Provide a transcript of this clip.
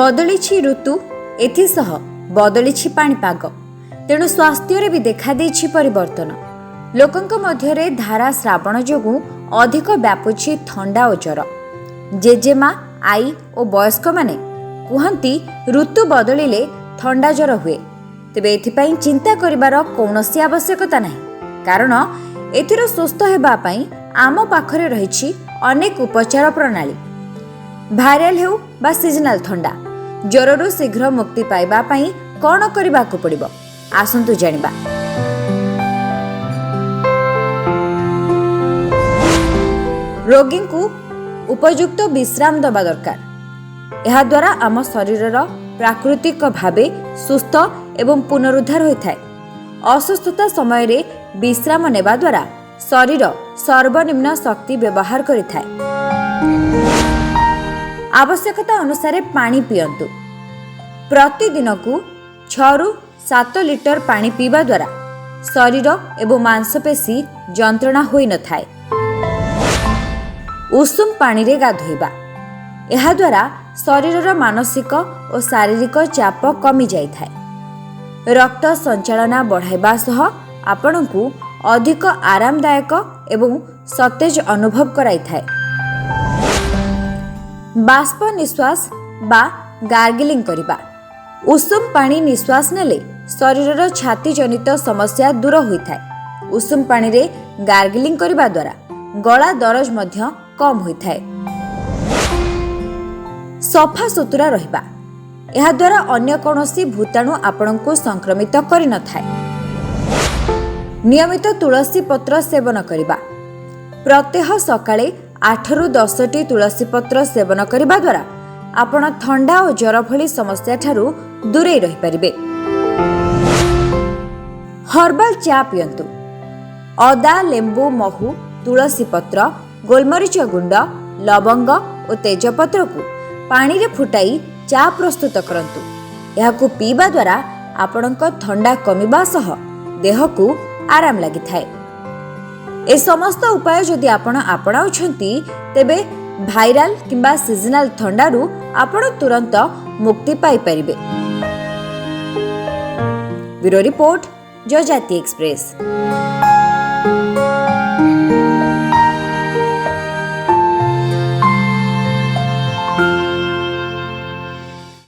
बदली ऋतु एथिसह बदली पाणीपाग तेणु स्वास्थ्य भी देखा देछि परिवर्तन। लोकंक मध्यरे धारा श्रावण जोगु अधिक व्यापुछि थंडा और ज्वर। जेजेमा आई और वयस्क माने कुहंती ऋतु बदलिले थंडा ज्वर हुए। तेबे एथिपाई चिंता करिवार कौनसी आवश्यकता नहीं, कारण एथिरो सुस्थ हेबा पई आम पाखरे रहिछि अनेक उपचार प्रणाली। भाइराल हेउ बा सीजनाल थंडा ज्वररू शीघ्र मुक्ति पाइबा पई कौन करबाकू पड़िबो आसंतु जानिबा। रोगी को उपयुक्त विश्राम दबा दरकार। यह द्वारा आम शरीरर प्राकृतिक भावे सुस्थ एवं पुनरुद्धार होता है। असुस्थता समय रे विश्राम नेबा द्वारा शरीर सर्वनिम्न शक्ति व्यवहार करिथाय। आवश्यकता अनुसार पानी पियंतु। प्रतिदिन को 6 ରୁ 7 लिटर पानी पीवा द्वारा शरीर एवं मांसपेशी जंत्रणा होई न थाए। उषुम पानी रे गाधोइबा, यह द्वारा शरीरर मानसिक और शारीरिक चाप कमी जाई थाए। रक्त संचालना बढ़ाइबा सह आपनकु अधिक आरामदायक एवं सतेज अनुभव कराई थाए। बाष्प निश्वास बा गार्गिलिंग करिबा। उषुम पानी निश्वास नेले शरीरर छाती जनित समस्या दूर होइथाए। उषुम पानी रे गार्गिलिंग करिबा द्वारा गला दरज मध्य कम होइथाए। सफा सुतुरा रहिबा, यह द्वारा अन्य कौनसी भूताणु आपनकु संक्रमित करि न थाए। नियमित तुलसी पत्र सेवन करिबा। प्रत्यह सकाळे 8 ରୁ 10 ଟି तुलसी पत्र सेवन करिबा द्वारा आपण थंडा और ज्वर भली समस्या ठारू दूरे रहि परिबे। हर्बल चा पियंतु। अदा, लेंबू, महू, तुलसी पत्र, गोलमरीच गुंड, लवंग और तेजपत्र को पानी रे फुटाई चा प्रस्तुत करंतु। याकू पीबा द्वारा आपणक थंडा कमिबा सह देह को आराम लागि थाए। ए समस्त उपाय जदि आपण आपणाउछंती तेबे भाइराल किंबा सीजनाल थंडारू आपण तुरंत मुक्ति पाई परिबे। ब्यूरो रिपोर्ट, जयजाति एक्सप्रेस।